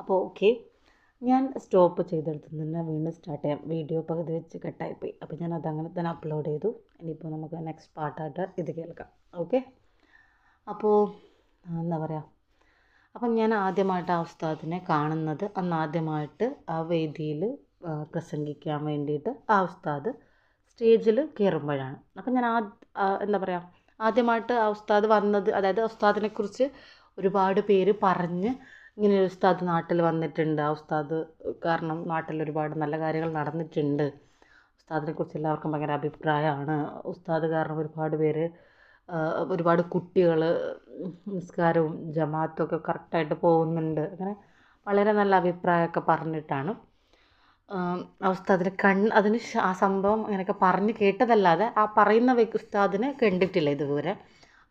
അപ്പോൾ ഓക്കെ, ഞാൻ സ്റ്റോപ്പ് ചെയ്തെടുത്ത് തന്നെ വീണ്ടും സ്റ്റാർട്ട് ചെയ്യാം. വീഡിയോ പകുതി വെച്ച് കട്ടായിപ്പോയി. അപ്പോൾ ഞാൻ അതങ്ങനെ തന്നെ അപ്ലോഡ് ചെയ്തു. ഇനിയിപ്പോൾ നമുക്ക് നെക്സ്റ്റ് പാർട്ടായിട്ട് ഇത് കേൾക്കാം. ഓക്കെ, അപ്പോൾ എന്താ പറയുക, അപ്പം ഞാൻ ആദ്യമായിട്ട് ആ ഉസ്താദിനെ കാണുന്നത് അന്ന് ആദ്യമായിട്ട് ആ വേദിയിൽ പ്രസംഗിക്കാൻ വേണ്ടിയിട്ട് ആ ഉസ്താദ് സ്റ്റേജിൽ കയറുമ്പോഴാണ്. അപ്പം ഞാൻ എന്താ പറയുക, ആദ്യമായിട്ട് ആ ഉസ്താദ് വന്നത്, അതായത് ഉസ്താദിനെക്കുറിച്ച് ഒരുപാട് പേര് പറഞ്ഞ് ഇങ്ങനെ ഒരു ഉസ്താദ് നാട്ടിൽ വന്നിട്ടുണ്ട്, ആ ഉസ്താദ് കാരണം നാട്ടിൽ ഒരുപാട് നല്ല കാര്യങ്ങൾ നടന്നിട്ടുണ്ട്, ഉസ്താദിനെക്കുറിച്ച് എല്ലാവർക്കും ഭയങ്കര അഭിപ്രായമാണ്, ഉസ്താദ് കാരണം ഒരുപാട് കുട്ടികൾ നിസ്കാരവും ജമാഅത്തും ഒക്കെ കറക്റ്റായിട്ട് പോകുന്നുണ്ട്, അങ്ങനെ വളരെ നല്ല അഭിപ്രായമൊക്കെ പറഞ്ഞിട്ടാണ് ആ ഉസ്താദിനെ ആ സംഭവം അങ്ങനെയൊക്കെ പറഞ്ഞ് കേട്ടതല്ലാതെ ആ പറയുന്ന ഉസ്താദിനെ കണ്ടിട്ടില്ല ഇതുവരെ.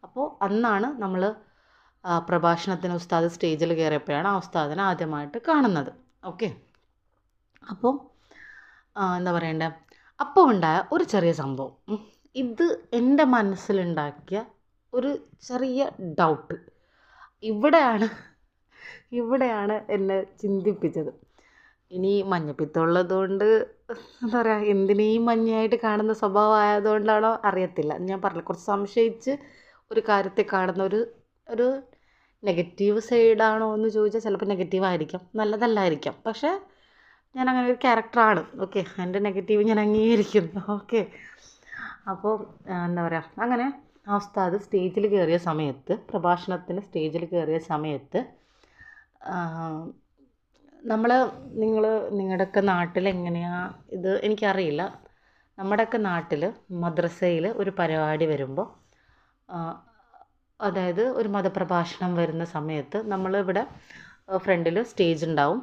അപ്പോൾ അന്നാണ് നമ്മൾ പ്രഭാഷണത്തിന് ഉസ്താദ് സ്റ്റേജിൽ കയറിയപ്പോഴാണ് ആ ഉസ്താദിനെ ആദ്യമായിട്ട് കാണുന്നത്. ഓക്കെ, അപ്പോൾ എന്താ പറയണ്ടേ, അപ്പോൾ ഉണ്ടായ ഒരു ചെറിയ സംഭവം, ഇത് എൻ്റെ മനസ്സിലുണ്ടാക്കിയ ഒരു ചെറിയ ഡൗട്ട് ഇവിടെയാണ് എന്നെ ചിന്തിപ്പിച്ചത്. ഇനി മഞ്ഞപ്പിത്തമുള്ളതുകൊണ്ട് എന്താ പറയുക, എന്തിനേയും മഞ്ഞയായിട്ട് കാണുന്ന സ്വഭാവമായതുകൊണ്ടാണോ അറിയത്തില്ല, ഞാൻ പറഞ്ഞില്ല, കുറച്ച് സംശയിച്ച് ഒരു കാര്യത്തെ കാണുന്ന ഒരു നെഗറ്റീവ് സൈഡാണോ എന്ന് ചോദിച്ചാൽ ചിലപ്പോൾ നെഗറ്റീവ് ആയിരിക്കാം, നല്ലതല്ലായിരിക്കാം. പക്ഷേ ഞാൻ അങ്ങനെ ഒരു ക്യാരക്ടറാണ്. ഓക്കെ, എൻ്റെ നെഗറ്റീവ് ഞാൻ അംഗീകരിക്കുന്നു. ഓക്കെ, അപ്പോൾ എന്താ പറയുക, അങ്ങനെ ആ ഉസ്താദ് സ്റ്റേജിൽ കയറിയ സമയത്ത്, പ്രഭാഷണത്തിന് സ്റ്റേജിൽ കയറിയ സമയത്ത് നിങ്ങളുടെയൊക്കെ നാട്ടിൽ എങ്ങനെയാണ് ഇത് എനിക്കറിയില്ല. നമ്മുടെയൊക്കെ നാട്ടിൽ മദ്രസയിൽ ഒരു പരിപാടി വരുമ്പോൾ, അതായത് ഒരു മതപ്രഭാഷണം വരുന്ന സമയത്ത് നമ്മളിവിടെ ഫ്രണ്ടിൽ സ്റ്റേജ് ഉണ്ടാവും.